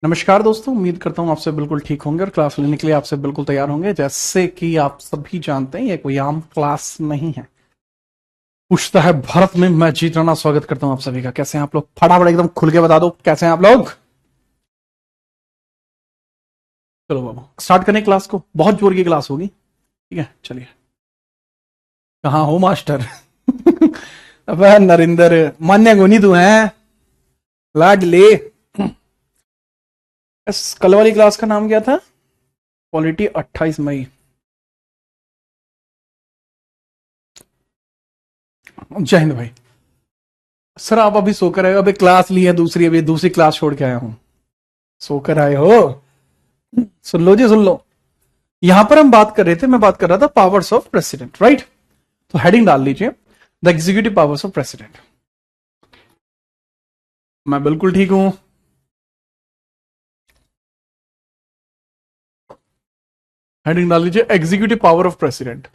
नमस्कार दोस्तों, उम्मीद करता हूँ आपसे बिल्कुल ठीक होंगे और क्लास लेने के लिए आपसे बिल्कुल तैयार होंगे। जैसे कि आप सभी जानते हैं, ये कोई आम क्लास नहीं है। पूछता है भारत में, मैं जीत राणा स्वागत करता हूँ आप सभी का। कैसे हैं आप लोग? फटाफट एकदम खुल के बता दो, कैसे हैं आप लोग? चलो बाबू, स्टार्ट करें क्लास को। बहुत जोर की क्लास होगी, ठीक है? चलिए। कहाँ हो मास्टर? अब नरेंद्र मान्य गुनी तू है लाडले। कल वाली क्लास का नाम क्या था? पॉलिटी 28 मई। जय हिंद भाई। सर आप अभी सोकर आए हो? अभी क्लास ली है दूसरी, अभी दूसरी क्लास छोड़ के आया हूं। सोकर आए हो? सुन लो जी, सुन लो। यहां पर हम बात कर रहे थे, मैं बात कर रहा था पावर्स ऑफ प्रेसिडेंट, राइट? तो हेडिंग डाल लीजिए, the executive powers of president. मैं बिल्कुल ठीक हूं। हेडिंग डाल लीजिए, executive power of president.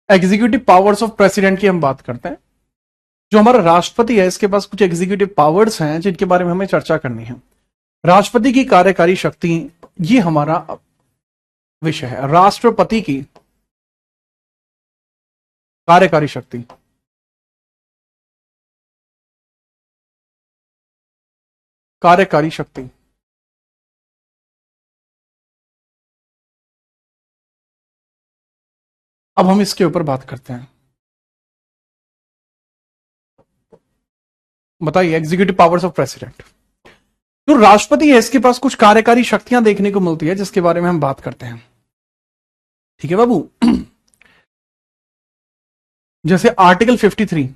Executive powers of president की हम बात करते हैं। जो हमारा राष्ट्रपति है, इसके पास कुछ एग्जीक्यूटिव पावर्स हैं जिनके बारे में हमें चर्चा करनी है। राष्ट्रपति की कार्यकारी शक्ति, ये हमारा विषय है। राष्ट्रपति की कार्यकारी शक्ति। कार्यकारी शक्ति। अब हम इसके ऊपर बात करते हैं। बताइए, एग्जीक्यूटिव पावर्स ऑफ प्रेसिडेंट। जो राष्ट्रपति है, इसके पास कुछ कार्यकारी शक्तियां देखने को मिलती है, जिसके बारे में हम बात करते हैं। ठीक है बाबू? जैसे आर्टिकल 53।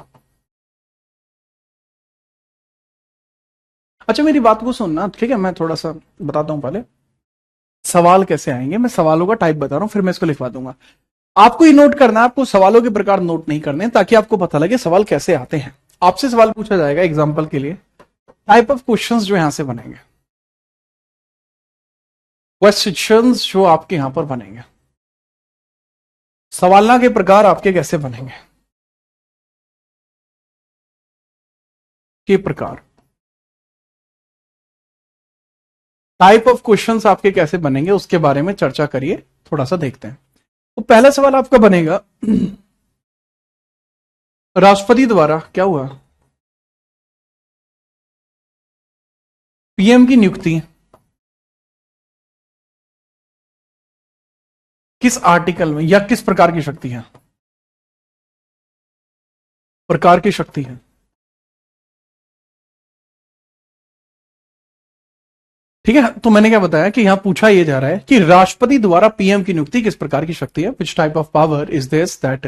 अच्छा, मेरी बात को सुनना, ठीक है? मैं थोड़ा सा बताता हूं पहले सवाल कैसे आएंगे। मैं सवालों का टाइप बता रहा हूं, फिर मैं इसको लिखवा दूंगा। आपको ये नोट करना है, आपको सवालों के प्रकार नोट नहीं करने, ताकि आपको पता लगे सवाल कैसे आते हैं। आपसे सवाल पूछा जाएगा एग्जाम्पल के लिए, टाइप ऑफ क्वेश्चंस जो यहां से बनेंगे, क्वेश्चंस जो आपके यहां पर बनेंगे, सवालना के प्रकार आपके कैसे बनेंगे, के प्रकार, टाइप ऑफ क्वेश्चंस आपके कैसे बनेंगे, उसके बारे में चर्चा करिए। थोड़ा सा देखते हैं। तो पहला सवाल आपका बनेगा, राष्ट्रपति द्वारा क्या हुआ? पीएम की नियुक्ति किस आर्टिकल में या किस प्रकार की शक्ति है? प्रकार की शक्ति है। ठीक है, तो मैंने क्या बताया कि यहां पूछा यह जा रहा है कि राष्ट्रपति द्वारा पीएम की नियुक्ति किस प्रकार की शक्ति है? Which type of power is this that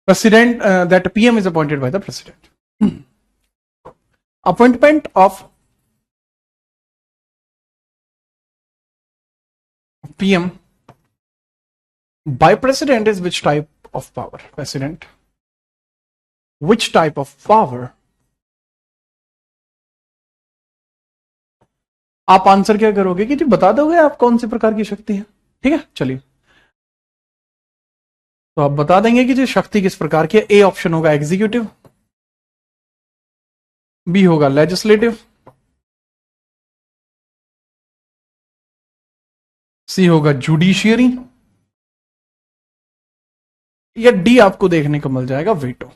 president that PM is appointed by the president? Appointment of PM by president is which type of power? President, which type of power? आप answer क्या करोगे कि जी बता दोगे आप कौन सी प्रकार की शक्ति है? ठीक है, चलिए। तो आप बता देंगे कि जी शक्ति किस प्रकार की है। ए ऑप्शन होगा एग्जीक्यूटिव, बी होगा लेजिस्लेटिव, सी होगा जुडिशियरी, या डी आपको देखने को मिल जाएगा वेटो।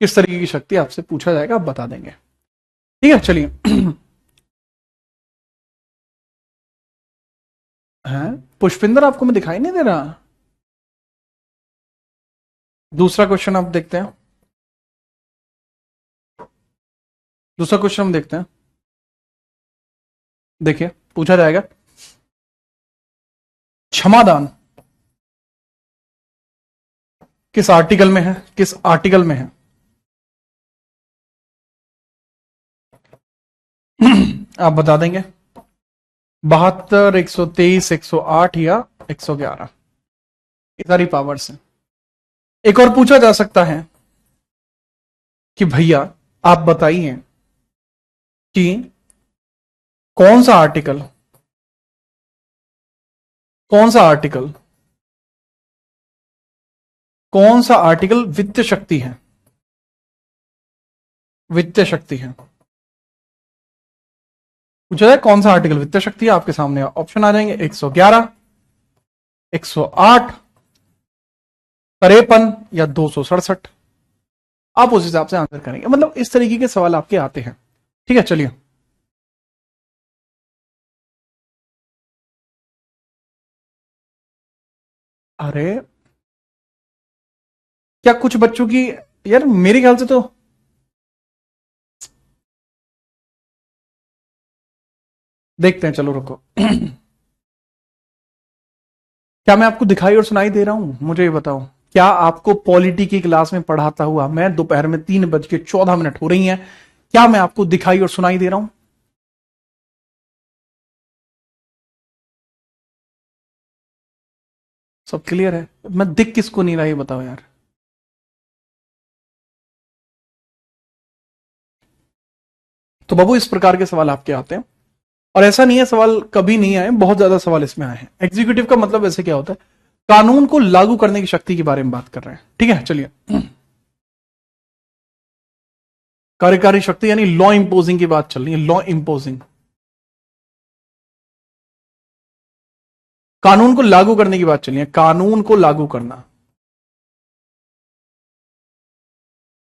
किस तरीके की शक्ति आपसे पूछा जाएगा, आप बता देंगे। ठीक है, चलिए। है पुष्पिंदर, आपको मैं दिखाई नहीं दे रहा? दूसरा क्वेश्चन आप देखते हैं। दूसरा क्वेश्चन हम देखते हैं। देखिए, पूछा जाएगा क्षमादान किस आर्टिकल में है? किस आर्टिकल में है? आप बता देंगे। 72, 123, 108 या 111? ये सारी पावर्स हैं। एक और पूछा जा सकता है कि भैया आप बताइए कि कौन सा आर्टिकल, कौन सा आर्टिकल कौन सा आर्टिकल वित्त शक्ति है? वित्त शक्ति है। पूछा जाए कौन सा आर्टिकल वित्त शक्ति है, आपके सामने ऑप्शन आ जाएंगे 111, 108, 53 या 267। आप उस हिसाब से आंसर करेंगे। मतलब इस तरीके के सवाल आपके आते हैं। ठीक है, चलिए। अरे क्या कुछ बच्चों की, यार मेरे ख्याल से तो देखते हैं, चलो रुको। क्या मैं आपको दिखाई और सुनाई दे रहा हूं? मुझे ये बताओ, क्या आपको पॉलिटी की क्लास में पढ़ाता हुआ मैं दोपहर में 3:14 हो रही हैं, क्या मैं आपको दिखाई और सुनाई दे रहा हूं? सब क्लियर है? मैं दिख किसको नहीं रहा, ये बताओ यार। तो बाबू इस प्रकार के सवाल आपके आते हैं, और ऐसा नहीं है सवाल कभी नहीं आए, बहुत ज्यादा सवाल इसमें आए हैं। एग्जीक्यूटिव का मतलब वैसे क्या होता है? कानून को लागू करने की शक्ति के बारे में बात कर रहे हैं। ठीक है, चलिए। कार्यकारी शक्ति यानी लॉ इंपोजिंग की बात चल रही है, लॉ इंपोजिंग। कानून को लागू करने की बात चल रही है, कानून को लागू करना,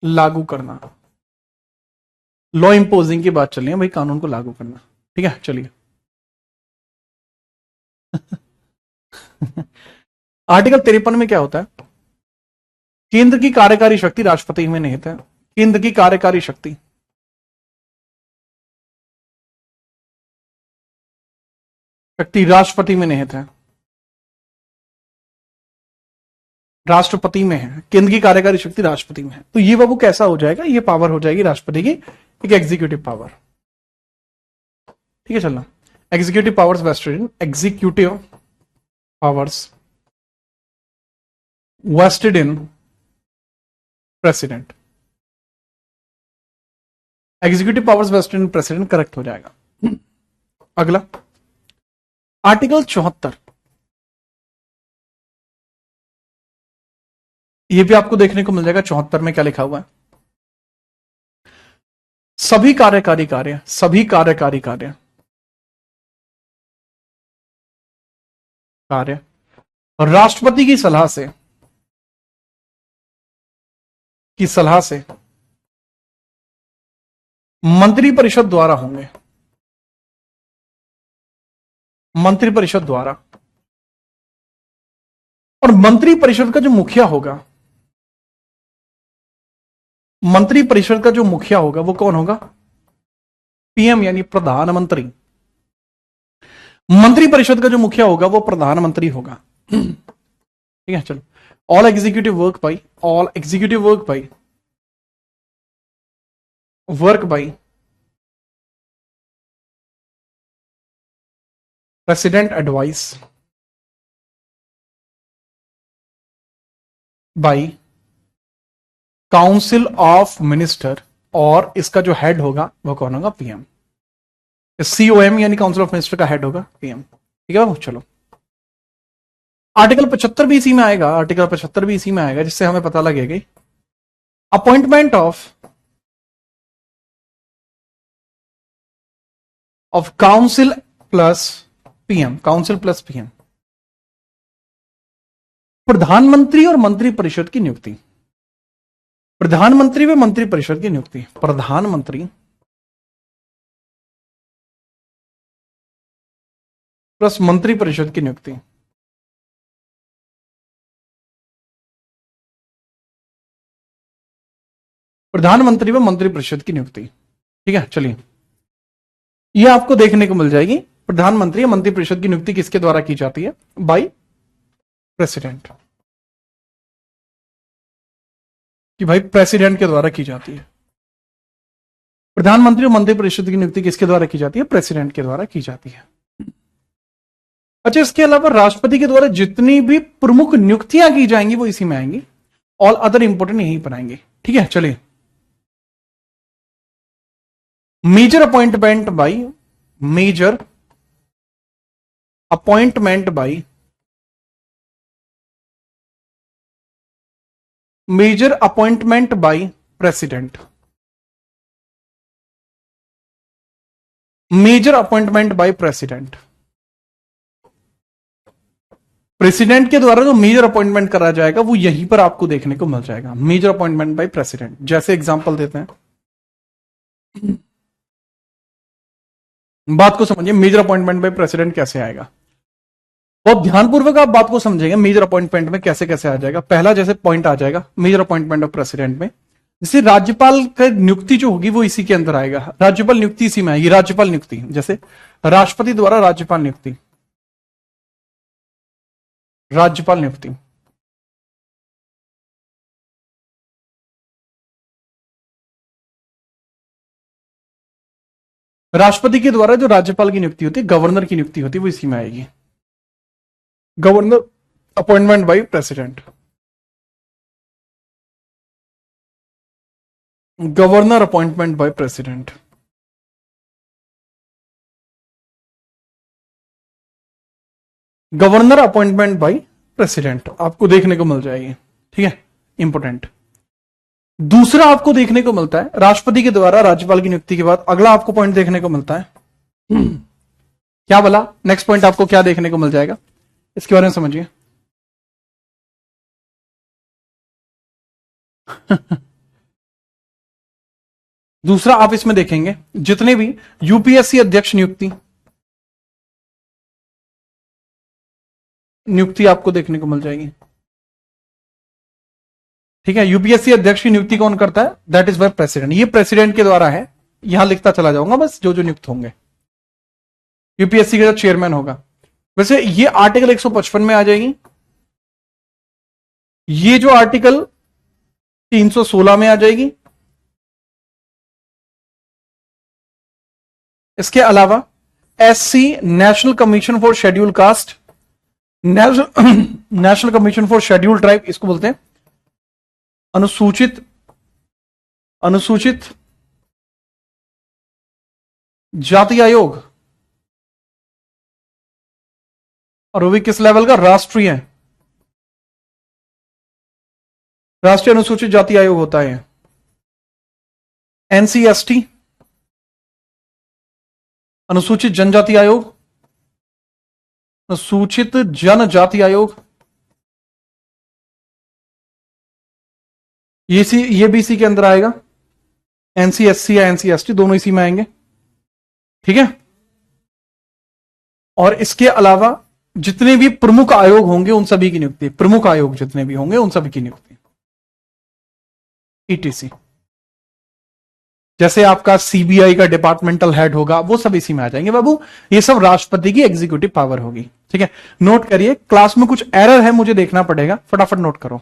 लागू करना, लॉ इंपोजिंग की बात चल रही है भाई, कानून को लागू करना। ठीक है, चलिए। आर्टिकल 53 में क्या होता है? केंद्र की कार्यकारी शक्ति राष्ट्रपति में निहित है। केंद्र की कार्यकारी शक्ति, शक्ति राष्ट्रपति में निहित है, राष्ट्रपति में है। केंद्र की कार्यकारी शक्ति राष्ट्रपति में है। तो ये बाबू कैसा हो जाएगा? ये पावर हो जाएगी राष्ट्रपति की, एक एग्जीक्यूटिव पावर। ठीक है, चलना। एग्जीक्यूटिव पावर्स वेस्टेड इन, एग्जीक्यूटिव पावर्स वेस्टेड इन प्रेसिडेंट। एग्जीक्यूटिव पावर्स वेस्टेड इन प्रेसिडेंट करेक्ट हो जाएगा। अगला आर्टिकल 74, ये भी आपको देखने को मिल जाएगा। 74 में क्या लिखा हुआ है? सभी कार्यकारी कार्य, सभी कार्यकारी कार्य, कार्य राष्ट्रपति की सलाह से, की सलाह से मंत्रिपरिषद द्वारा होंगे, मंत्रिपरिषद द्वारा। और मंत्रिपरिषद का जो मुखिया होगा, मंत्रिपरिषद का जो मुखिया होगा वो कौन होगा? पीएम यानी प्रधानमंत्री। मंत्रिपरिषद का जो मुखिया होगा वो प्रधानमंत्री होगा। ठीक है, चलो। All executive work by, all executive work by president advice by council of minister, और इसका जो हेड होगा वो कौन होगा? पीएम। सीओएम यानी काउंसिल ऑफ मिनिस्टर का हेड होगा पीएम। ठीक है बाबू, चलो। आर्टिकल 75 भी इसी में आएगा, आर्टिकल 75 भी इसी में आएगा, जिससे हमें पता लगेगा appointment of council plus PM, council plus PM. प्रधानमंत्री और मंत्रिपरिषद की नियुक्ति, प्रधानमंत्री व मंत्रिपरिषद की नियुक्ति, प्रधानमंत्री प्लस मंत्रिपरिषद की नियुक्ति। प्रधानमंत्री व मंत्रिपरिषद की नियुक्ति। ठीक है, चलिए। यह आपको देखने को मिल जाएगी। प्रधानमंत्री या मंत्रिपरिषद की नियुक्ति किसके द्वारा की जाती है? बाय प्रेसिडेंट, कि भाई प्रेसिडेंट के द्वारा की जाती है। प्रधानमंत्री और मंत्रिपरिषद की नियुक्ति किसके द्वारा की जाती है? प्रेसिडेंट के द्वारा की जाती है। अच्छा, इसके अलावा राष्ट्रपति के द्वारा जितनी भी प्रमुख नियुक्तियां की जाएंगी वो इसी में आएंगी। ऑल अदर इंपोर्टेंट यहीं पर आएंगे। ठीक है, चलिए। Major appointment by, major appointment by major appointment by president, major appointment by president, president के द्वारा जो मेजर अपॉइंटमेंट करा जाएगा वो यहीं पर आपको देखने को मिल जाएगा, मेजर अपॉइंटमेंट बाय प्रेसिडेंट। जैसे एग्जांपल देते हैं, बात को समझिए, मेजर अपॉइंटमेंट बाय प्रेसिडेंट कैसे आएगा। बहुत ध्यानपूर्वक आप बात को समझेंगे, मेजर अपॉइंटमेंट में कैसे कैसे आ जाएगा। पहला जैसे पॉइंट आ जाएगा मेजर अपॉइंटमेंट ऑफ प्रेसिडेंट में, जैसे राज्यपाल का नियुक्ति जो होगी वो इसी के अंदर आएगा, राज्यपाल नियुक्ति इसी में आएगी। राज्यपाल नियुक्ति जैसे राष्ट्रपति द्वारा राज्यपाल नियुक्ति, राज्यपाल नियुक्ति, राष्ट्रपति के द्वारा जो राज्यपाल की नियुक्ति होती है, गवर्नर की नियुक्ति होती है, वो इसी में आएगी, governor appointment by president, governor appointment by president, governor appointment by president आपको देखने को मिल जाएगी। ठीक है, इंपोर्टेंट। दूसरा आपको देखने को मिलता है राष्ट्रपति के द्वारा राज्यपाल की नियुक्ति के बाद अगला आपको पॉइंट देखने को मिलता है, क्या बोला, नेक्स्ट पॉइंट आपको क्या देखने को मिल जाएगा, इसके बारे में समझिए। दूसरा आप इसमें देखेंगे जितने भी यूपीएससी अध्यक्ष नियुक्ति, नियुक्ति आपको देखने को मिल जाएगी। ठीक है, यूपीएससी अध्यक्ष की नियुक्ति कौन करता है, दैट इज बाय प्रेसिडेंट, ये प्रेसिडेंट के द्वारा है, यहां लिखता चला जाऊंगा बस जो जो नियुक्त होंगे, यूपीएससी का चेयरमैन होगा। वैसे ये आर्टिकल 155 में आ जाएगी, ये जो आर्टिकल 316 में आ जाएगी। इसके अलावा SC national commission for schedule caste, national commission for schedule tribe, इसको बोलते हैं अनुसूचित, अनुसूचित जाति आयोग, और वो भी किस लेवल का, राष्ट्रीय, राष्ट्रीय अनुसूचित जाति आयोग होता है। एनसीएसटी अनुसूचित जनजाति आयोग, अनुसूचित जनजाति आयोग, ये भी इसी के अंदर आएगा, एनसीएससी या एनसीएसटी दोनों इसी में आएंगे। ठीक है, और इसके अलावा जितने भी प्रमुख आयोग होंगे उन सभी की नियुक्ति, प्रमुख आयोग जितने भी होंगे उन सभी की नियुक्ति, ईटीसी। जैसे आपका सीबीआई का डिपार्टमेंटल हेड होगा वो सब इसी में आ जाएंगे बाबू, ये सब राष्ट्रपति की एग्जीक्यूटिव पावर होगी। ठीक है, नोट करिए, क्लास में कुछ एरर है मुझे देखना पड़ेगा, फटाफट नोट करो।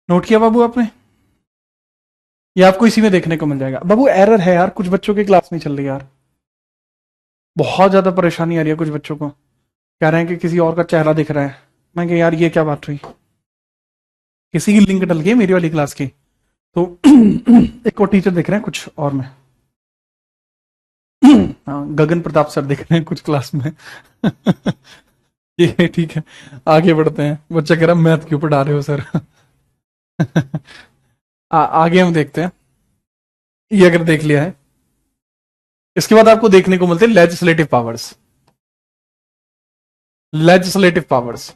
नोट किया बाबू आपने? ये आपको इसी में देखने को मिल जाएगा। बाबू एरर है यार, कुछ बच्चों की क्लास नहीं चल रही यार, बहुत ज्यादा परेशानी आ रही है कुछ बच्चों को, कह रहे हैं कि किसी और का चेहरा दिख रहा है। मैं कह यार ये क्या बात हुई, किसी की लिंक डल गई मेरी वाली क्लास की, तो एक और टीचर दिख रहे हैं कुछ और में। हाँ, गगन प्रताप सर दिख रहे हैं कुछ क्लास में। ये ठीक है, आगे बढ़ते हैं। बच्चा कह रहा मैथ क्यों पढ़ा रहे हो सर। आगे हम देखते हैं। ये अगर देख लिया है, इसके बाद आपको देखने को मिलते हैं legislative powers. Legislative powers,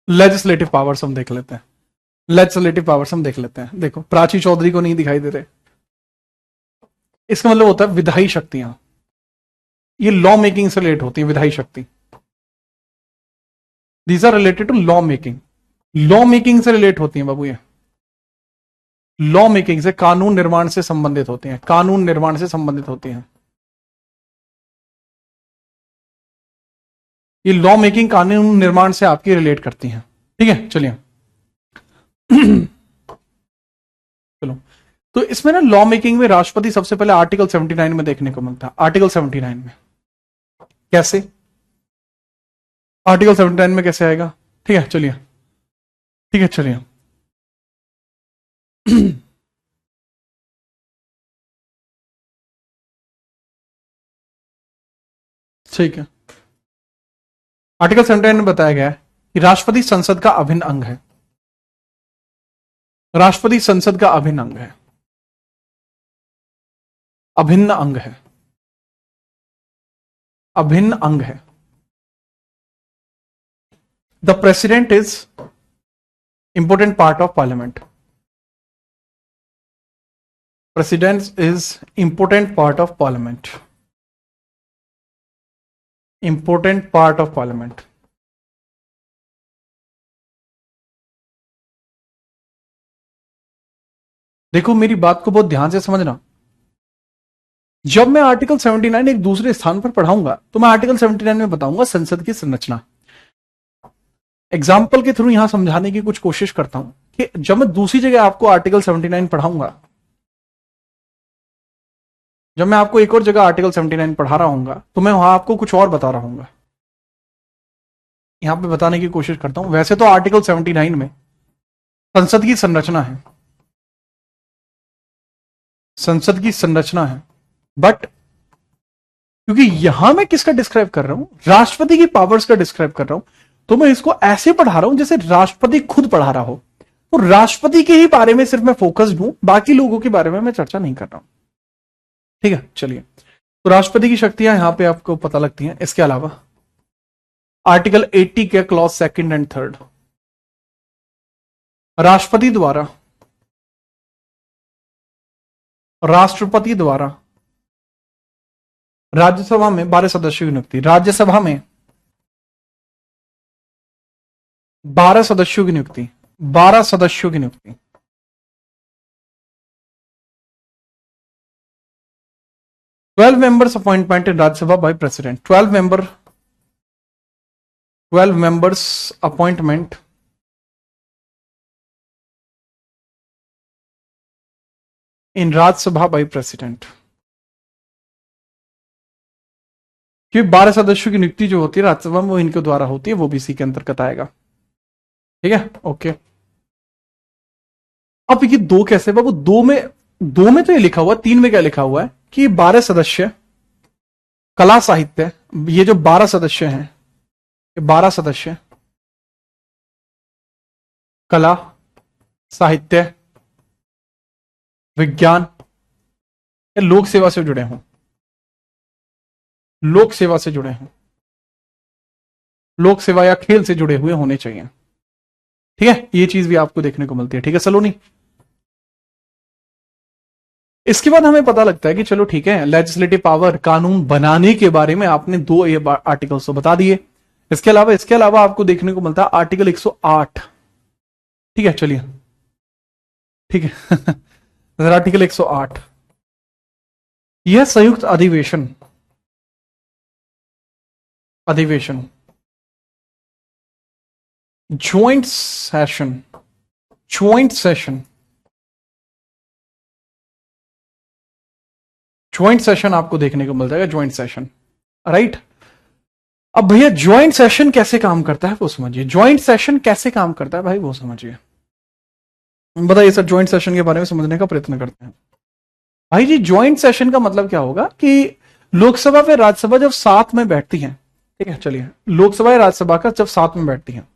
legislative powers हम देख लेते हैं। लेजिस्लेटिव पावर्स हम देख लेते हैं। देखो प्राची चौधरी को नहीं दिखाई दे रहे, इसका मतलब होता है विधायी शक्तियां। ये लॉ मेकिंग से रिलेट होती है विधायी शक्ति। These are related to law making, law making से रिलेट होती हैं बाबू। ये लॉ मेकिंग से, कानून निर्माण से संबंधित होती हैं, कानून निर्माण से संबंधित होती हैं। ये लॉ मेकिंग कानून निर्माण से आपकी रिलेट करती हैं। ठीक है, चलिए। चलो, तो इसमें ना लॉ मेकिंग में राष्ट्रपति सबसे पहले आर्टिकल 79 में देखने को मिलता है। आर्टिकल 79 में कैसे, आर्टिकल 79 में कैसे आएगा? ठीक है चलिए, ठीक है चलिए। ठीक है, आर्टिकल 79 में बताया गया है कि राष्ट्रपति संसद का अभिन्न अंग है। राष्ट्रपति संसद का अभिन्न अंग है, अभिन्न अंग है, अभिन्न अंग है। The president is important part of parliament. President is important part of parliament, important part of parliament. देखो मेरी बात को बहुत ध्यान से समझना। जब मैं आर्टिकल 79 एक दूसरे स्थान पर पढ़ाऊंगा तो मैं आर्टिकल 79 में बताऊंगा संसद की संरचना। एग्जाम्पल के थ्रू यहां समझाने की कुछ कोशिश करता हूं कि जब मैं दूसरी जगह आपको आर्टिकल 79 पढ़ाऊंगा, जब मैं आपको एक और जगह आर्टिकल 79 पढ़ा रहा हूंगा तो मैं वहां आपको कुछ और बता रहा हूंगा। यहां पे बताने की कोशिश करता हूं। वैसे तो आर्टिकल 79 में संसद की संरचना है, संसद की संरचना है, बट क्योंकि यहां मैं किसका डिस्क्राइब कर रहा हूं, राष्ट्रपति की पावर्स का डिस्क्राइब कर रहा हूं, तो मैं इसको ऐसे पढ़ा रहा हूं जैसे राष्ट्रपति खुद पढ़ा रहा हो। तो राष्ट्रपति के ही बारे में सिर्फ मैं फोकस्ड हूं, बाकी लोगों के बारे में मैं चर्चा नहीं कर रहा हूं। ठीक है चलिए, तो राष्ट्रपति की शक्तियां यहां पे आपको पता लगती हैं। इसके अलावा आर्टिकल 80 के क्लॉज 2 एंड 3 राष्ट्रपति द्वारा, राष्ट्रपति द्वारा राज्यसभा में 12 सदस्यों की नियुक्ति, राज्यसभा में 12 सदस्यों की नियुक्ति, 12 सदस्यों की नियुक्ति। 12 members appointment in Rajya Sabha by President, 12 members appointment in Rajya Sabha by President। क्योंकि 12 सदस्यों की नियुक्ति जो होती है राज्यसभा में वो इनके द्वारा होती है, वो भी इसी के अंतर्गत आएगा। ठीक है ओके। अब ये दो कैसे बाबू, दो में तो ये लिखा हुआ, 3 में क्या लिखा हुआ है कि 12 सदस्य कला साहित्य, ये जो 12 सदस्य हैं, ये 12 सदस्य कला साहित्य विज्ञान या लोक सेवा से जुड़े हों, लोक सेवा से जुड़े हों, लोक सेवा या खेल से जुड़े हुए होने चाहिए। ठीक है, ये चीज भी आपको देखने को मिलती है। ठीक है सलोनी, इसके बाद हमें पता लगता है कि चलो ठीक है, लेजिस्लेटिव पावर, कानून बनाने के बारे में आपने 2 ये आर्टिकल्स तो बता दिए। इसके अलावा आपको देखने को मिलता है आर्टिकल 108। ठीक है चलिए, ठीक है। आर्टिकल 108, यह संयुक्त अधिवेशन, अधिवेशन, joint session, joint session, joint session आपको देखने को मिल जाएगा, ज्वाइंट सेशन, राइट। अब भैया ज्वाइंट सेशन कैसे काम करता है वो समझिए, ज्वाइंट सेशन कैसे काम करता है भाई वो समझिए, बताइए सर, ज्वाइंट सेशन के बारे में समझने का प्रयत्न करते हैं। भाई जी ज्वाइंट सेशन का मतलब क्या होगा कि लोकसभा व राज्यसभा जब साथ में बैठती हैं, ठीक है, चलिए, लोकसभा या राज्यसभा का जब साथ में बैठती हैं,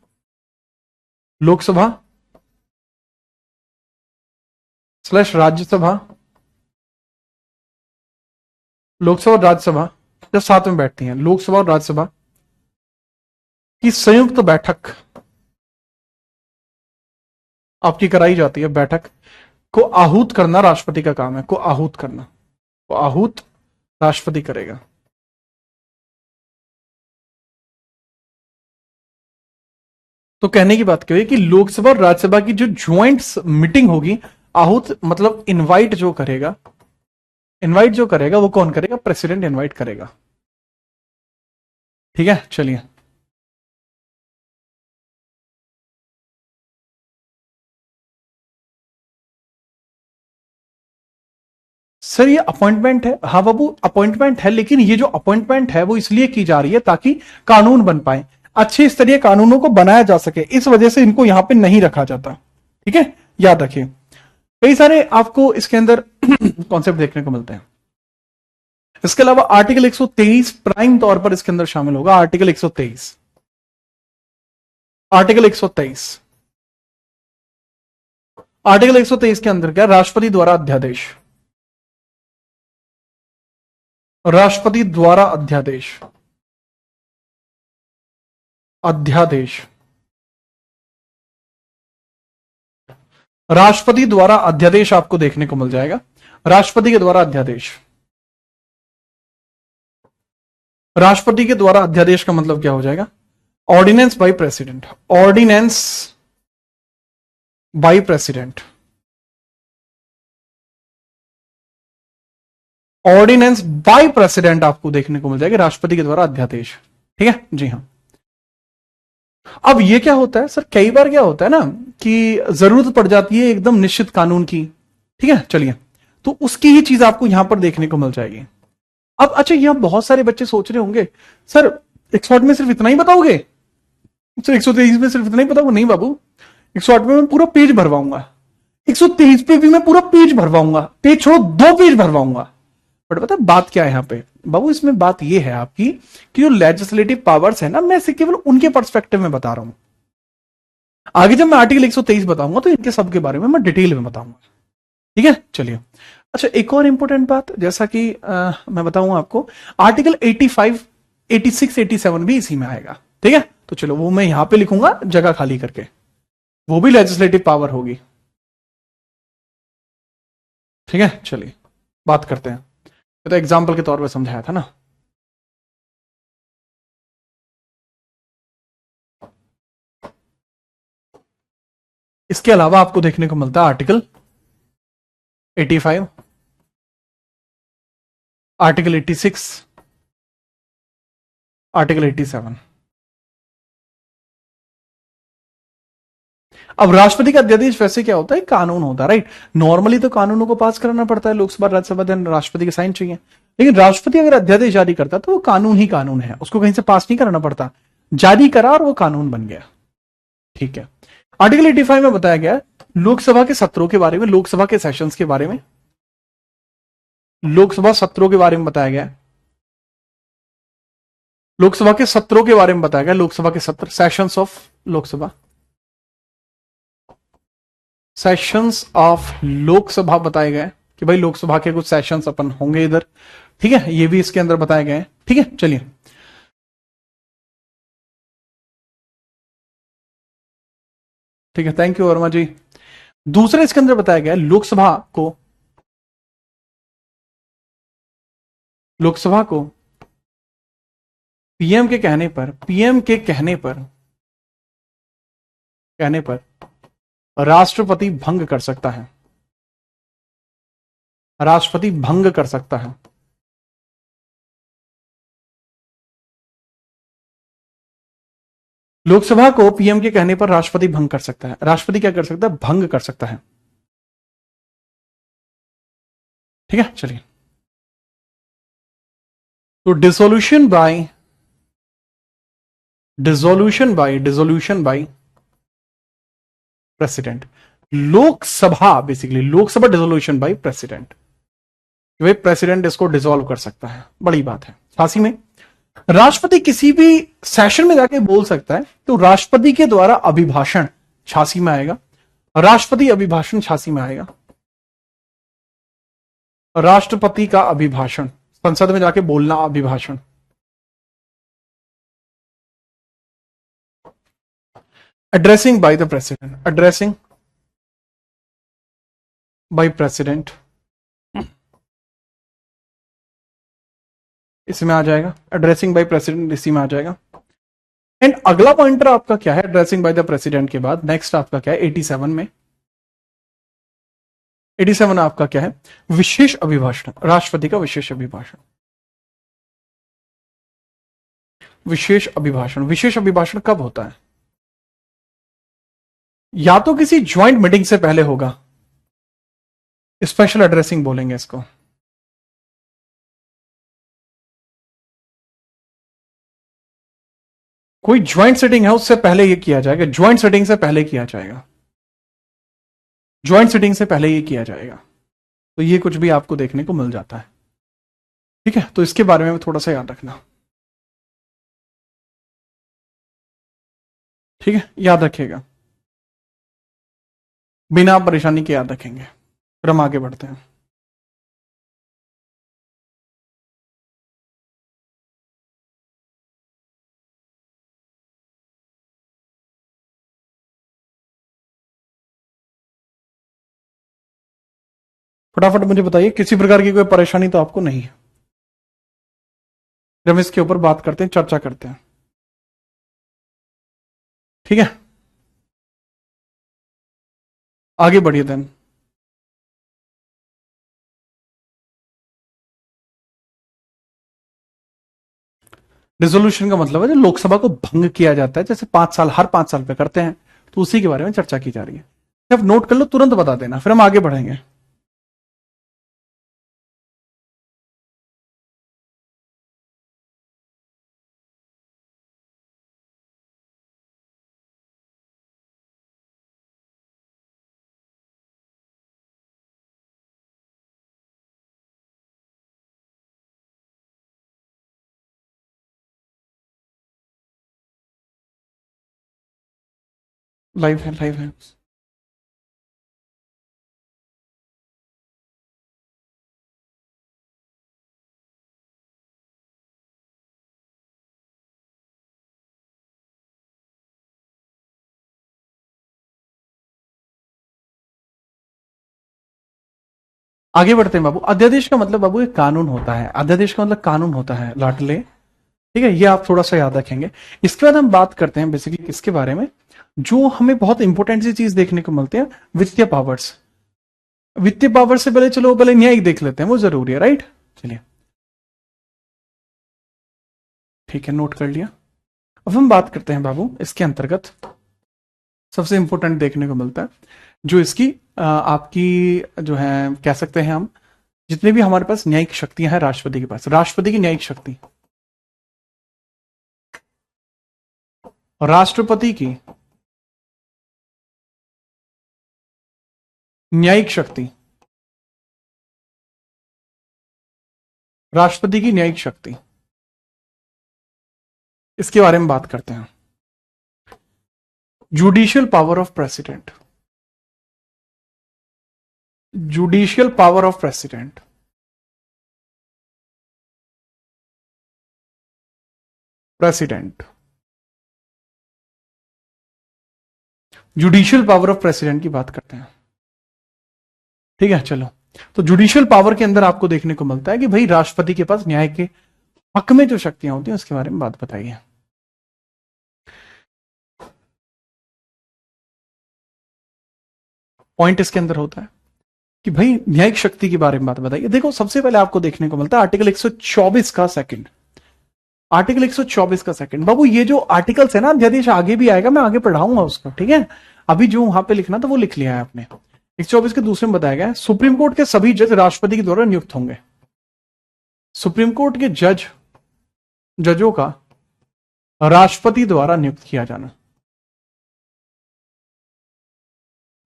लोकसभा स्लैश राज्यसभा, लोकसभा और राज्यसभा जब साथ में बैठती हैं, लोकसभा और राज्यसभा की संयुक्त बैठक आपकी कराई जाती है, बैठक को आहूत करना राष्ट्रपति का काम है, को आहूत करना, को आहूत राष्ट्रपति करेगा। तो कहने की बात क्या है कि लोकसभा और राज्यसभा की जो ज्वाइंट मीटिंग होगी, आहूत मतलब इनवाइट जो करेगा, इनवाइट जो करेगा वो कौन करेगा, प्रेसिडेंट इनवाइट करेगा, ठीक है, चलिए। सर ये अपॉइंटमेंट है, हाँ बाबू अपॉइंटमेंट है, लेकिन ये जो अपॉइंटमेंट है वो इसलिए की जा रही है ताकि कानून बन पाए, अच्छे स्तरीय कानूनों को बनाया जा सके, इस वजह से इनको यहां पे नहीं रखा जाता, ठीक है, याद रखिए। कई सारे आपको इसके अंदर कॉन्सेप्ट देखने को मिलते हैं। इसके अलावा आर्टिकल 123 प्राइम तौर पर इसके अंदर शामिल होगा, आर्टिकल 123, आर्टिकल 123, आर्टिकल 123 के अंदर क्या, राष्ट्रपति द्वारा अध्यादेश, राष्ट्रपति द्वारा अध्यादेश, अध्यादेश, राष्ट्रपति द्वारा अध्यादेश आपको देखने को मिल जाएगा, राष्ट्रपति के द्वारा अध्यादेश, राष्ट्रपति के द्वारा अध्यादेश का मतलब क्या हो जाएगा, ordinance by president, ordinance by president, ordinance by president आपको देखने को मिल जाएगा, राष्ट्रपति के द्वारा अध्यादेश, ठीक है जी हाँ। अब ये क्या होता है सर, कई बार क्या होता है ना कि जरूरत पड़ जाती है एकदम निश्चित कानून की, ठीक है, चलिए, तो उसकी ही चीज आपको यहां पर देखने को मिल जाएगी। अब अच्छा, यहां बहुत सारे बच्चे सोच रहे होंगे सर 108 में सिर्फ इतना ही बताओगे, सर 123 में सिर्फ इतना ही बताओगे, नहीं बाबू, 108 में मैं पूरा पेज भरवाऊंगा, 123 पे भी मैं पूरा पेज भरवाऊंगा, पेज छोड़ो 2 पेज भरवाऊंगा। बट पता है बात क्या है यहाँ पे बाबू, इसमें बात ये है आपकी कि जो लेजिस्लेटिव पावर्स है ना, मैं इसे केवल उनके पर्सपेक्टिव में बता रहा हूं, आगे जब मैं आर्टिकल 123 बताऊंगा तो इनके सब के बारे में मैं डिटेल में बताऊंगा, ठीक है, चलिए। अच्छा एक और इंपॉर्टेंट बात, जैसा कि मैं बताऊंगा आपको, आर्टिकल 85, 86, 87 भी इसी में आएगा, ठीक है, तो चलो वो मैं यहां पे लिखूंगा जगह खाली करके, वो भी लेजिस्लेटिव पावर होगी, ठीक है, चलिए बात करते हैं, तो एग्जाम्पल के तौर पर समझाया था ना। इसके अलावा आपको देखने को मिलता है आर्टिकल 85, आर्टिकल 86, आर्टिकल 87। अब राष्ट्रपति का अध्यादेश वैसे क्या होता है, कानून होता है, राइट। नॉर्मली तो कानूनों को पास कराना पड़ता है लोकसभा राज्यसभा, देन राष्ट्रपति के साइन चाहिए, लेकिन राष्ट्रपति अगर अध्यादेश जारी करता है तो वो कानून ही कानून है, उसको कहीं से पास नहीं कराना पड़ता, जारी करा और वो कानून बन गया, ठीक है। आर्टिकल 85 में बताया गया लोकसभा के सत्रों के बारे में, लोकसभा के सेशंस के बारे में, लोकसभा सत्रों के बारे में बताया गया, लोकसभा के सत्रों के बारे में बताया गया, लोकसभा के सत्र, sessions of Lok Sabha, sessions of Lok Sabha बताए गए कि भाई लोकसभा के कुछ सेशंस अपन होंगे इधर, ठीक है, ये भी इसके अंदर बताए गए, ठीक है, चलिए। ठीक है, थैंक यू वर्मा जी। दूसरे इसके अंदर बताया गया लोकसभा को पीएम के कहने पर, पीएम के कहने पर राष्ट्रपति भंग कर सकता है, राष्ट्रपति भंग कर सकता है, लोकसभा को पीएम के कहने पर राष्ट्रपति भंग कर सकता है। राष्ट्रपति क्या कर सकता है? भंग कर सकता है। ठीक है, चलिए। तो dissolution by president, Lok Sabha, basically Lok Sabha dissolution by president, भाई प्रेसिडेंट इसको डिसॉल्व कर सकता है, बड़ी बात है। 86 में राष्ट्रपति किसी भी सेशन में जाके बोल सकता है, तो राष्ट्रपति के द्वारा अभिभाषण 86 में आएगा। राष्ट्रपति अभिभाषण 86 में आएगा। राष्ट्रपति का अभिभाषण, संसद में जाके बोलना, अभिभाषण। Addressing by the president, addressing by president, इसमें आ जाएगा। एड्रेसिंग बाय प्रेसिडेंट इसी में आ जाएगा। एंड अगला पॉइंटर आपका क्या है? एड्रेसिंग बाय द प्रेसिडेंट के बाद नेक्स्ट आपका क्या है? 87 में 87 आपका क्या है? विशेष अभिभाषण, राष्ट्रपति का विशेष अभिभाषण। विशेष अभिभाषण, विशेष अभिभाषण कब होता है? या तो किसी ज्वाइंट मीटिंग से पहले होगा, स्पेशल एड्रेसिंग बोलेंगे इसको। कोई ज्वाइंट सेटिंग है उससे पहले ये किया जाएगा, ज्वाइंट सेटिंग से पहले किया जाएगा, ज्वाइंट सेटिंग से पहले ये किया जाएगा। तो ये कुछ भी आपको देखने को मिल जाता है। ठीक है, तो इसके बारे में थोड़ा सा याद रखना। ठीक है, याद रखिएगा, बिना परेशानी के याद रखेंगे। फिर हम आगे बढ़ते हैं। फटाफट मुझे बताइए, किसी प्रकार की कोई परेशानी तो आपको नहीं है? जब इसके ऊपर बात करते हैं, चर्चा करते हैं। ठीक है, आगे बढ़िए देन। रिजोल्यूशन का मतलब है जो लोकसभा को भंग किया जाता है, जैसे 5 साल, हर 5 साल पे करते हैं, तो उसी के बारे में चर्चा की जा रही है। सिर्फ नोट कर लो, तुरंत बता देना, फिर हम आगे बढ़ेंगे। लाइव है, लाइव है। आगे बढ़ते हैं बाबू। अध्यादेश का मतलब बाबू एक कानून होता है, अध्यादेश का मतलब कानून होता है लाडले। ठीक है, ये आप थोड़ा सा याद रखेंगे। इसके बाद हम बात करते हैं बेसिकली किसके बारे में, जो हमें बहुत इंपॉर्टेंट सी चीज देखने को मिलती है, वित्तीय पावर्स। वित्तीय पावर से पहले चलो पहले न्यायिक देख लेते हैं, वो जरूरी है, राइट? चलिए, ठीक है, नोट कर लिया। अब हम बात करते हैं बाबू, इसके अंतर्गत सबसे इंपॉर्टेंट देखने को मिलता है जो इसकी आपकी जो है, कह सकते हैं हम, जितने भी हमारे पास न्यायिक शक्तियां हैं राष्ट्रपति के पास, राष्ट्रपति की न्यायिक शक्ति, राष्ट्रपति की न्यायिक शक्ति, राष्ट्रपति की न्यायिक शक्ति, इसके बारे में बात करते हैं। Judicial power of president, judicial power of president, president, judicial power of president की बात करते हैं। ठीक है, चलो। तो जुडिशियल पावर के अंदर आपको देखने को मिलता है कि भाई राष्ट्रपति के पास न्याय के हक में जो शक्तियां होती हैं उसके बारे में बात बताइए। पॉइंट इसके अंदर होता है कि भाई न्यायिक शक्ति के बारे में बात बताइए। देखो, सबसे पहले आपको देखने को मिलता है आर्टिकल 124 का सेकंड, आर्टिकल 124 का सेकंड। बाबू ये जो आर्टिकल्स है ना यदि आगे भी आएगा, मैं आगे पढ़ाऊंगा उसको, ठीक है। अभी जो वहां पे लिखना था वो लिख लिया है आपने। 124 के दूसरे में बताया गया है सुप्रीम कोर्ट के सभी जज राष्ट्रपति के द्वारा नियुक्त होंगे। सुप्रीम कोर्ट के जजों का राष्ट्रपति द्वारा नियुक्त किया जाना,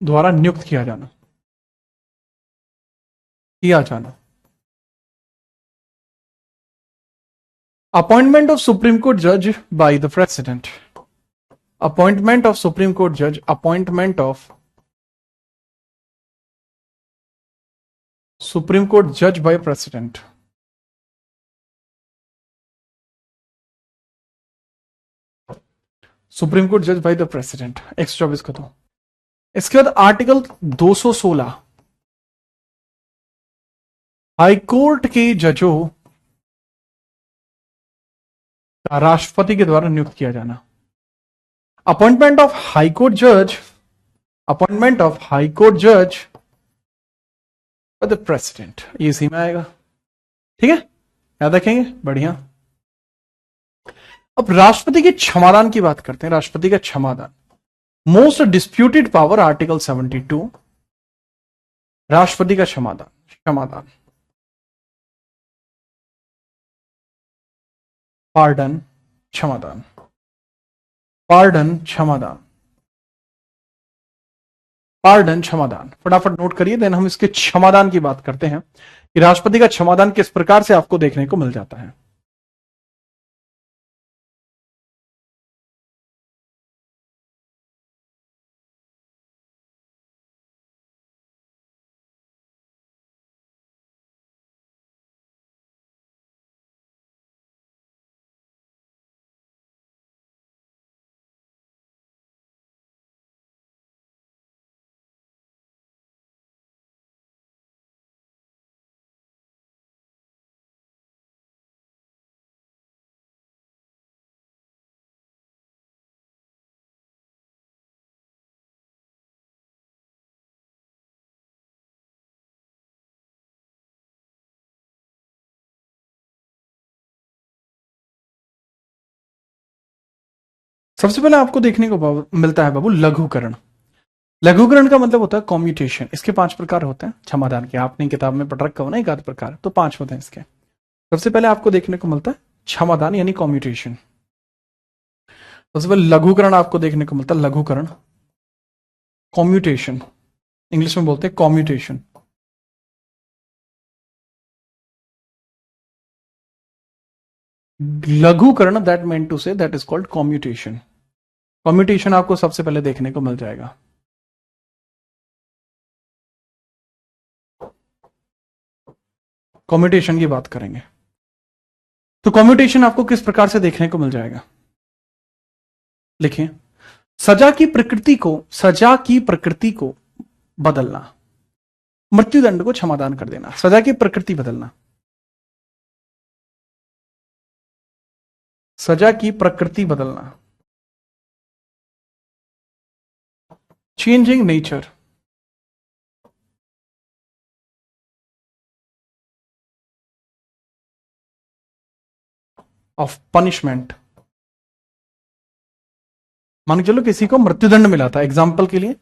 द्वारा नियुक्त किया जाना, किया जाना। अपॉइंटमेंट ऑफ सुप्रीम कोर्ट जज by the president, appointment of supreme court जज, अपॉइंटमेंट ऑफ सुप्रीम कोर्ट जज बाय प्रेसिडेंट। सुप्रीम कोर्ट जज बाय द प्रेसिडेंट 124 का। तो इसके बाद आर्टिकल 216 हाईकोर्ट के जजों का राष्ट्रपति के द्वारा नियुक्त किया जाना। अपॉइंटमेंट ऑफ हाईकोर्ट जज, अपॉइंटमेंट ऑफ हाईकोर्ट जज बाय द प्रेसिडेंट, ये इसी में आएगा, ठीक है, याद रखेंगे, बढ़िया। अब राष्ट्रपति के क्षमादान की बात करते हैं। राष्ट्रपति का क्षमादान, मोस्ट डिस्प्यूटेड पावर आर्टिकल 72, राष्ट्रपति का क्षमादान, क्षमादान, पार्डन, क्षमादान, पार्डन, क्षमादान, पार्डन, क्षमादान। फटाफट नोट करिए, देन हम इसके क्षमादान की बात करते हैं कि राष्ट्रपति का क्षमादान किस प्रकार से आपको देखने को मिल जाता है। सबसे पहले आपको देखने को मिलता है बाबू लघुकरण। लघुकरण का मतलब होता है कॉम्यूटेशन। इसके 5 प्रकार होते हैं क्षमादान के, आपने किताब में पढ़ रखा हो ना, 1 प्रकार, तो 5 होते हैं इसके। सबसे पहले आपको देखने को मिलता है क्षमादान यानी कॉम्यूटेशन। सबसे पहले लघुकरण आपको देखने को मिलता है, लघुकरण, कॉम्यूटेशन, इंग्लिश में बोलते हैं कॉम्यूटेशन। लघुकरण, that meant to say that is called commutation. Commutation आपको सबसे पहले देखने को मिल जाएगा। कॉम्यूटेशन की बात करेंगे तो कॉम्यूटेशन आपको किस प्रकार से देखने को मिल जाएगा, लिखिए। सजा की प्रकृति को, सजा की प्रकृति को बदलना, मृत्युदंड को क्षमादान कर देना, सजा की प्रकृति बदलना, सजा की प्रकृति बदलना, चेंजिंग नेचर ऑफ पनिशमेंट। मान के चलो किसी को मृत्युदंड मिला था, एग्जाम्पल के लिए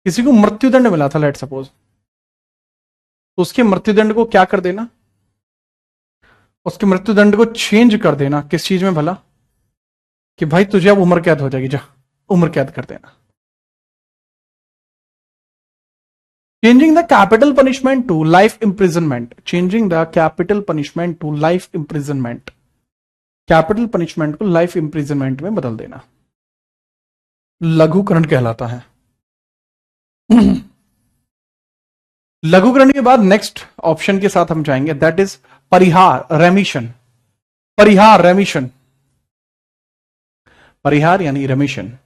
किसी को मृत्युदंड मिला था, लेट सपोज, तो उसके मृत्युदंड को क्या कर देना, उसके मृत्युदंड को चेंज कर देना। किस चीज में भला, कि भाई तुझे अब उम्र कैद हो जाएगी, जा उम्र कैद कर देना। Changing the capital punishment to life imprisonment, changing the capital punishment to life imprisonment, capital punishment को लाइफ इंप्रिजनमेंट में बदल देना, लघुकरण कहलाता है। लघुकरण के बाद नेक्स्ट ऑप्शन के साथ हम जाएंगे, दैट इज परिहार, रेमिशन। परिहार, रेमिशन, परिहार यानी रेमिशन,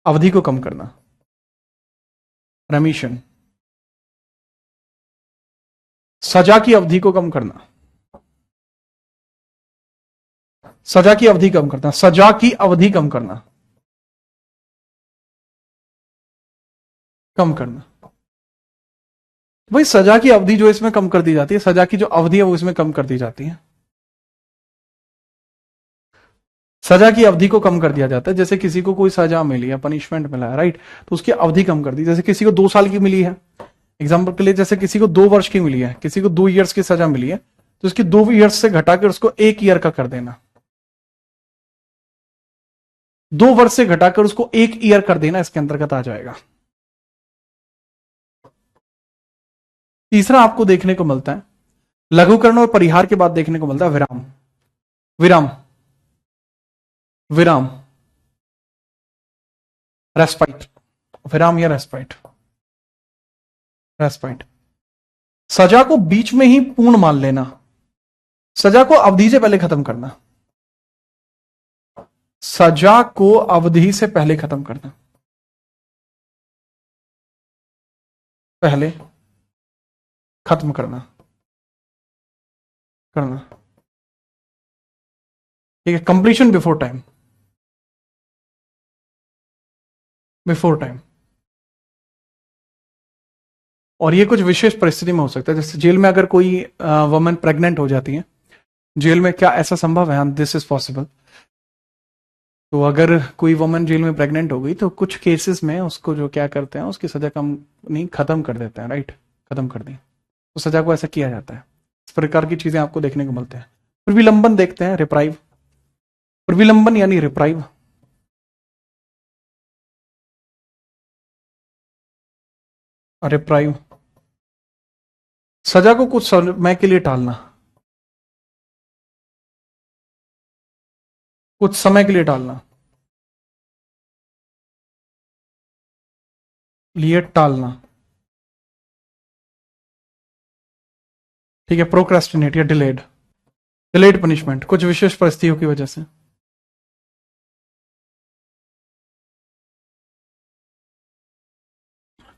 अवधि को कम करना, रेमिशन, सजा की अवधि को कम करना, सजा की अवधि कम करना, सजा की अवधि कम करना, कम करना। भाई सजा की अवधि जो इसमें कम कर दी जाती है, सजा की जो अवधि है वो इसमें कम कर दी जाती है। सजा की अवधि को कम कर दिया जाता है। जैसे किसी को कोई सजा मिली है, पनिशमेंट मिला है, राइट, तो उसकी अवधि कम कर दी। जैसे किसी को 2 साल की मिली है, एग्जाम्पल के लिए, जैसे किसी को 2 वर्ष की मिली है, किसी को 2 ईयर्स की सजा मिली है, तो उसकी 2 ईयर्स से घटाकर उसको 1 ईयर का कर देना। 2 वर्ष से घटाकर उसको 1 ईयर कर देना, इसके अंतर्गत आ जाएगा। तीसरा आपको देखने को मिलता है, लघुकरण और परिहार के बाद देखने को मिलता है विराम। विराम, विराम, रेस्पाइट, विराम या रेस्पाइट। रेस्पाइट, सजा को बीच में ही पूर्ण मान लेना, सजा को अवधि से पहले खत्म करना, सजा को अवधि से पहले खत्म करना, पहले खत्म करना, करना, ठीक है। Completion before time, before time. और ये कुछ विशेष परिस्थिति में हो सकता है, जैसे जेल में अगर कोई वुमन प्रेग्नेंट हो जाती है जेल में, क्या ऐसा संभव है? This is possible. तो अगर कोई वुमन जेल में प्रेग्नेंट हो गई तो कुछ केसेस में उसको जो क्या करते हैं, उसकी सजा कम नहीं, खत्म कर देते हैं, राइट, खत्म कर दी, तो सजा को ऐसा किया जाता है। इस प्रकार की चीजें आपको देखने को मिलते हैं। फिर विलंबन देखते हैं, रिप्राइव। फिर विलंबन यानी रिप्राइव, रिप्राइव, सजा को कुछ समय के लिए टालना, कुछ समय के लिए टालना, लिए टालना, ठीक है। प्रोक्रेस्टिनेट या डिलेड, डिलेड पनिशमेंट, कुछ विशेष परिस्थितियों की वजह से।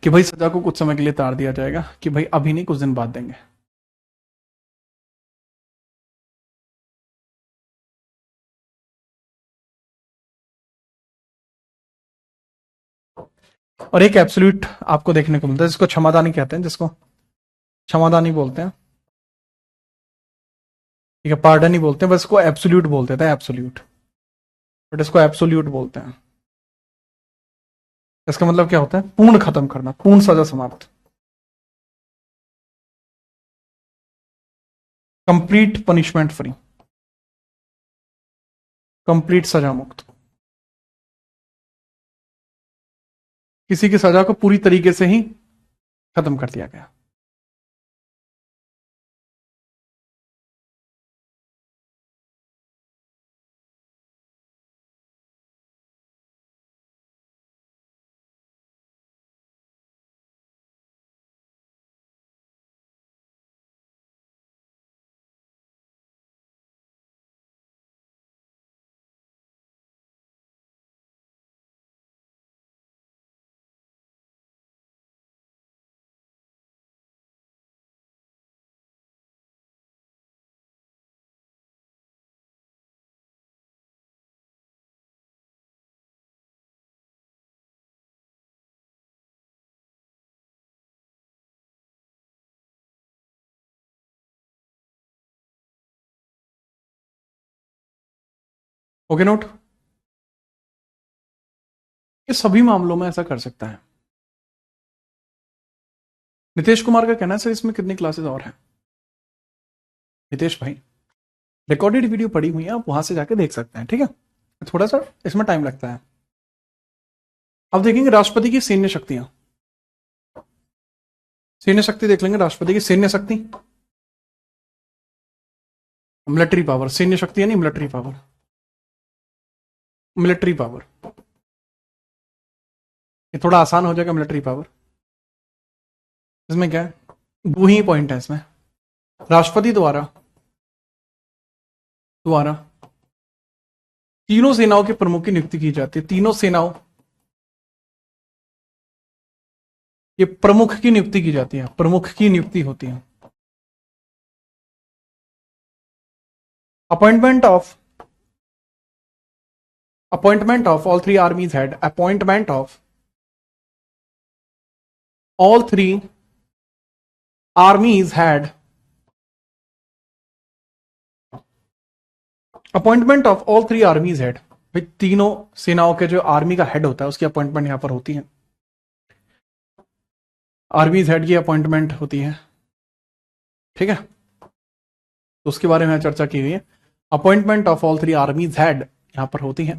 कि भाई सजा को कुछ समय के लिए टाल दिया जाएगा, कि भाई अभी नहीं, कुछ दिन बाद देंगे। और एक एब्सोल्यूट आपको देखने को मिलता है, जिसको क्षमादानी कहते हैं, जिसको क्षमादानी बोलते हैं, ठीक है। पार्डन ही बोलते हैं, बस इसको एब्सोल्यूट बोलते थे, एब्सोल्यूट, बट इसको एब्सोल्यूट बोलते हैं। इसका मतलब क्या होता है? पूर्ण खत्म करना, पूर्ण सजा समाप्त, कंप्लीट पनिशमेंट फ्री, कंप्लीट सजा मुक्त, किसी की सजा को पूरी तरीके से ही खत्म कर दिया गया। ओके नोट, ये सभी मामलों में ऐसा कर सकता है। नितेश कुमार का कहना है सर इसमें कितनी क्लासेस और हैं? नितेश भाई, रिकॉर्डेड वीडियो पड़ी हुई है, आप वहां से जाके देख सकते हैं, ठीक है। थोड़ा सा इसमें टाइम लगता है। अब देखेंगे राष्ट्रपति की सैन्य शक्तियां, सैन्य शक्ति देख लेंगे, राष्ट्रपति की सैन्य शक्ति, मिलिट्री पावर, सैन्य शक्ति यानी मिलिट्री पावर, मिलिट्री पावर, ये थोड़ा आसान हो जाएगा। मिलिट्री पावर, इसमें क्या है, 2 ही पॉइंट है इसमें। राष्ट्रपति द्वारा द्वारा तीनों सेनाओं के प्रमुख की नियुक्ति की जाती है। तीनों सेनाओं ये प्रमुख की नियुक्ति की जाती है, प्रमुख की नियुक्ति होती है। Appointment of all 3 आर्मीज head, appointment of all 3 armies had appointment of all three आर्मीज head, भाई तीनों सेनाओं के जो आर्मी का हेड होता है उसकी अपॉइंटमेंट यहां पर होती है, आर्मीज हेड की अपॉइंटमेंट होती है, ठीक है। तो उसके बारे में चर्चा की गई है, appointment of all three आर्मीज head यहां पर होती है,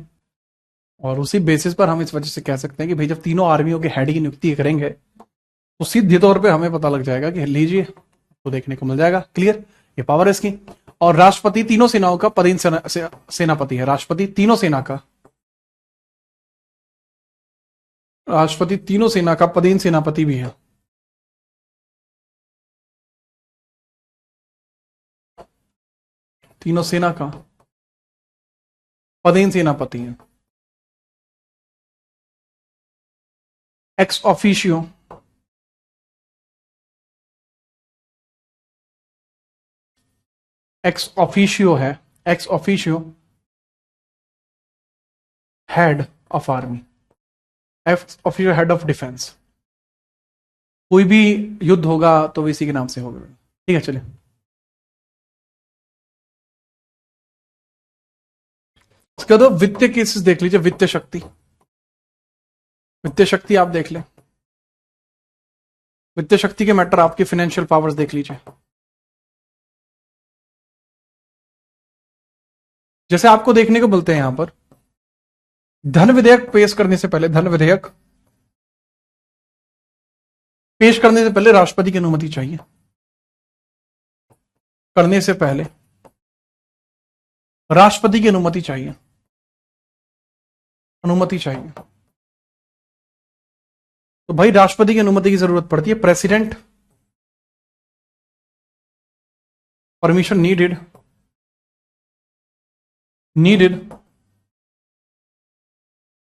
और उसी बेसिस पर हम इस वजह से कह सकते हैं कि भाई जब तीनों आर्मियों के हेड की नियुक्ति करेंगे तो सीधे तौर पे हमें पता लग जाएगा कि लीजिए तो देखने को मिल जाएगा, क्लियर, ये पावर है इसकी। और राष्ट्रपति तीनों सेनाओं का पदेन सेनापति है, राष्ट्रपति तीनों सेना का, राष्ट्रपति तीनों सेना का पदेन सेनापति भी है। तीनों सेना का पदेन सेनापति है। एक्स ऑफिशियो है, ex officio head of army, ex officio head of defence. कोई भी युद्ध होगा तो इसी के नाम से होगा, ठीक है। चलिए इसके बाद वित्तीय केसेस देख लीजिए, वित्तीय शक्ति, वित्तीय शक्ति आप देख लें, वित्तीय शक्ति के मैटर आपके फाइनेंशियल पावर्स देख लीजिए। जैसे आपको देखने को मिलते हैं यहां पर, धन विधेयक पेश करने से पहले, धन विधेयक पेश करने से पहले राष्ट्रपति की अनुमति चाहिए, करने से पहले राष्ट्रपति की अनुमति चाहिए, अनुमति चाहिए। तो भाई राष्ट्रपति की अनुमति की जरूरत पड़ती है, president permission needed,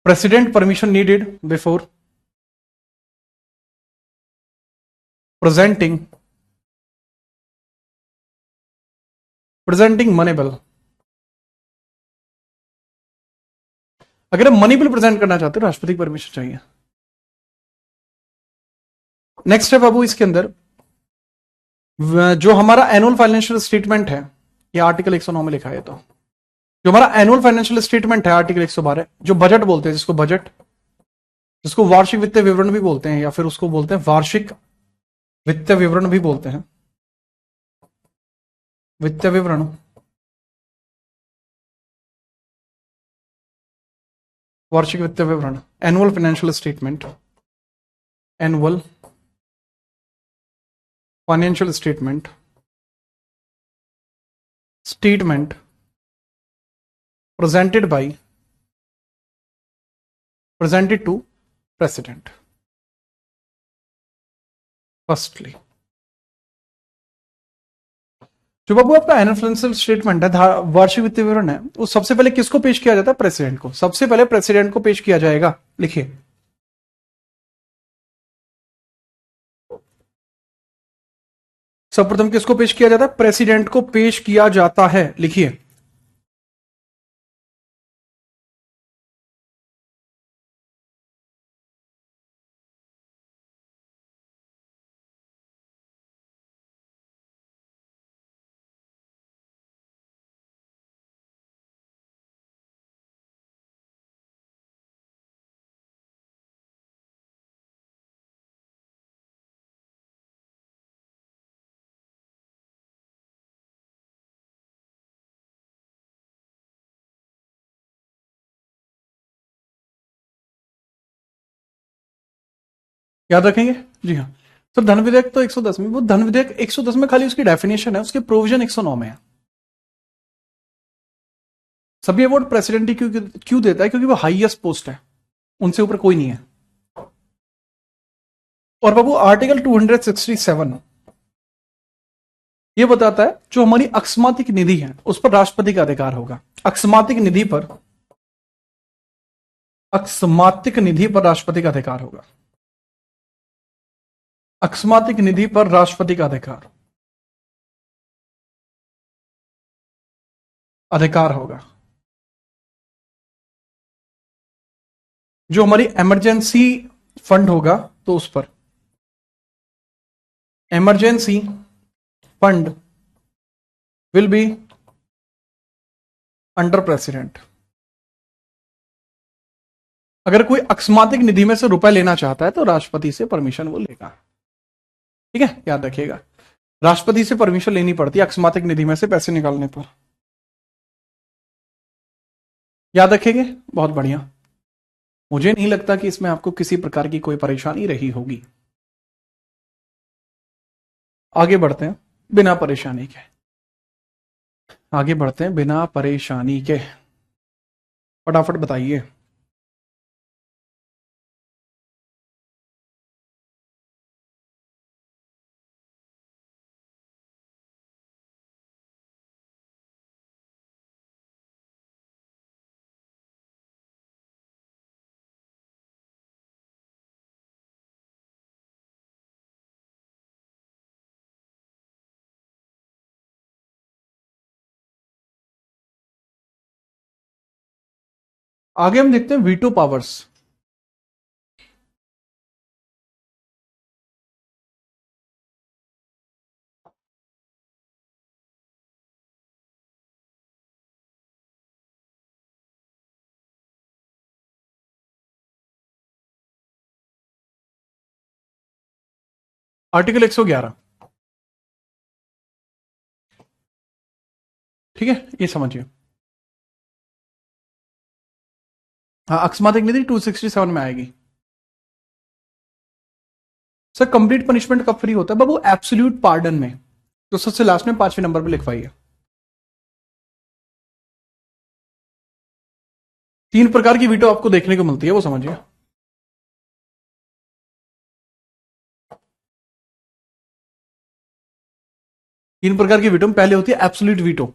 president permission needed before presenting money bill। अगर हम मनी बिल प्रेजेंट करना चाहते हो राष्ट्रपति की परमिशन चाहिए। नेक्स्ट है बाबू, इसके अंदर जो हमारा एनुअल फाइनेंशियल स्टेटमेंट है, ये आर्टिकल 109 में लिखा है, तो जो हमारा एनुअल फाइनेंशियल स्टेटमेंट है आर्टिकल 112, जो बजट बोलते हैं, जिसको बजट, जिसको वार्षिक वित्तीय विवरण भी बोलते हैं, या फिर उसको बोलते हैं वार्षिक वित्तीय विवरण भी बोलते हैं, वित्तीय विवरण, वार्षिक वित्तीय विवरण, annual financial statement, annual financial statement, statement presented to president firstly. जो बाबू आपका एनुअल फाइनेंशियल स्टेटमेंट है, वार्षिक वित्तीय विवरण है, वो सबसे पहले किसको पेश किया जाता है? प्रेसिडेंट को, सबसे पहले प्रेसिडेंट को पेश किया जाएगा। लिखिए, सर्वप्रथम किसको पेश किया जाता है? प्रेसिडेंट को पेश किया जाता है। लिखिए, याद रखेंगे जी हाँ। तो धन विधेयक तो 110 में, वो धन विधेयक 110 में खाली उसकी डेफिनेशन है, उसके प्रोविजन 109 में है। सभी अवार्ड प्रेसिडेंट ही क्यों देता है? क्योंकि वो हाईएस्ट पोस्ट है, उनसे ऊपर कोई नहीं है। और बाबू आर्टिकल 267 ये बताता है जो हमारी अकस्मातिक निधि है उस पर राष्ट्रपति का अधिकार होगा। अकस्मातिक निधि पर, अकस्मातिक निधि पर राष्ट्रपति का अधिकार होगा। अकस्मातिक निधि पर राष्ट्रपति का अधिकार होगा। जो हमारी इमरजेंसी फंड होगा तो उस पर, emergency fund will be under president। अगर कोई अकस्मातिक निधि में से रुपए लेना चाहता है तो राष्ट्रपति से परमिशन वो लेगा। ठीक है, याद रखिएगा, राष्ट्रपति से परमिशन लेनी पड़ती है अकस्मातिक निधि में से पैसे निकालने पर। याद रखेंगे, बहुत बढ़िया। मुझे नहीं लगता कि इसमें आपको किसी प्रकार की कोई परेशानी रही होगी। आगे बढ़ते हैं बिना परेशानी के, आगे बढ़ते हैं बिना परेशानी के। फटाफट बताइए। आगे हम देखते हैं वीटो पावर्स। आर्टिकल 111, ठीक है, ये समझिए। हाँ, अकस्मातिक निधि 267 में आएगी। सर कंप्लीट पनिशमेंट कब फ्री होता है बाबू? एब्सोल्यूट पार्डन में। तो सबसे लास्ट में 5वें नंबर पे लिखवाइए। 3 प्रकार की वीटो आपको देखने को मिलती है, वो समझिए। तीन प्रकार की वीटो में पहले होती है एब्सोल्यूट वीटो।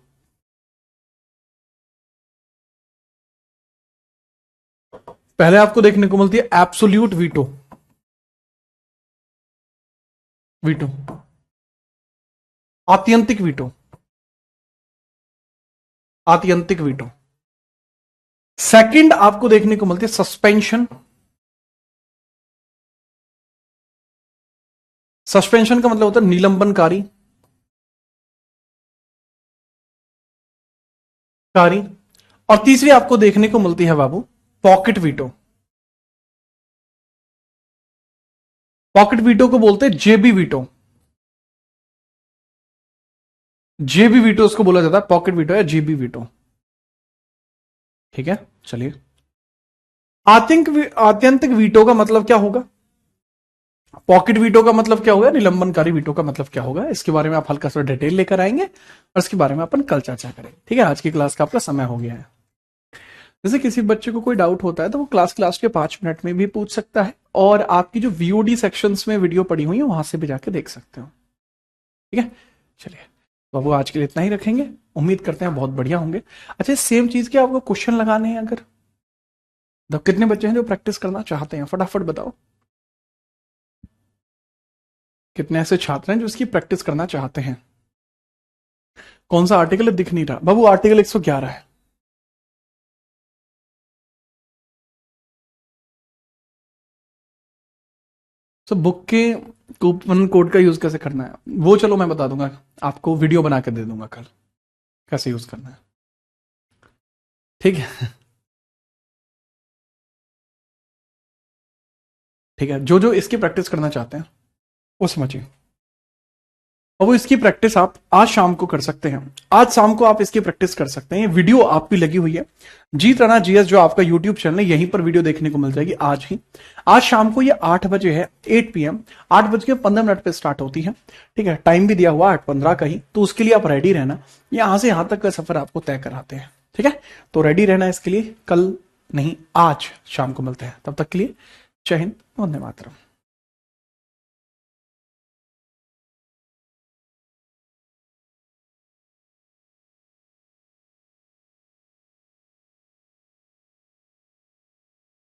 पहले आपको देखने को मिलती है एब्सोल्यूट वीटो, वीटो, आत्यंतिक वीटो, आत्यंतिक वीटो। सेकंड आपको देखने को मिलती है सस्पेंशन। सस्पेंशन का मतलब होता है निलंबनकारी कारी। और तीसरी आपको देखने को मिलती है बाबू पॉकेट वीटो। पॉकेट वीटो को बोलते हैं जेबी वीटो। जेबी वीटो उसको बोला जाता है, पॉकेट वीटो या जेबी वीटो। ठीक है, चलिए। आत्यंतिक वीटो का मतलब क्या होगा? पॉकेट वीटो का मतलब क्या होगा? निलंबनकारी वीटो का मतलब क्या होगा? इसके बारे में आप हल्का सा डिटेल लेकर आएंगे और इसके बारे में अपन कल चर्चा करेंगे। ठीक है, आज की क्लास का आपका समय हो गया है। जैसे किसी बच्चे को कोई डाउट होता है तो वो क्लास के 5 मिनट में भी पूछ सकता है, और आपकी जो वीओडी सेक्शंस में वीडियो पड़ी हुई है वहां से भी जाके देख सकते हो। ठीक है, चलिए बाबू आज के लिए इतना ही रखेंगे। उम्मीद करते हैं बहुत बढ़िया होंगे। अच्छा, सेम चीज के आपको क्वेश्चन लगाने हैं अगर, तो कितने बच्चे हैं जो प्रैक्टिस करना चाहते हैं? फटाफट बताओ। कितने ऐसे छात्र हैं जो इसकी प्रैक्टिस करना चाहते हैं? कौन सा आर्टिकल दिख नहीं रहा बाबू? आर्टिकल 111 है। तो बुक के कूपन कोड का यूज कैसे करना है वो चलो मैं बता दूंगा, आपको वीडियो बना के दे दूंगा कल कैसे यूज करना है। ठीक है, ठीक है, जो जो इसकी प्रैक्टिस करना चाहते हैं वो समझिए। और वो इसकी प्रैक्टिस आप आज शाम को कर सकते हैं। आज शाम को आप इसकी प्रैक्टिस कर सकते हैं। ये वीडियो आप भी लगी हुई है जीत राणा जीएस, जो आपका यूट्यूब चैनल है, यहीं पर वीडियो देखने को मिल जाएगी आज ही। आज शाम को ये 8 बजे है, 8 PM, 8:15 पे स्टार्ट होती है। ठीक है, टाइम भी दिया हुआ 8:15 का ही, तो उसके लिए आप रेडी रहना। यहां से यहां तक का सफर आपको तय कराते हैं। ठीक है, तो रेडी रहना इसके लिए। कल नहीं, आज शाम को मिलते हैं। तब तक के लिए जय हिंद, वंदे मातरम।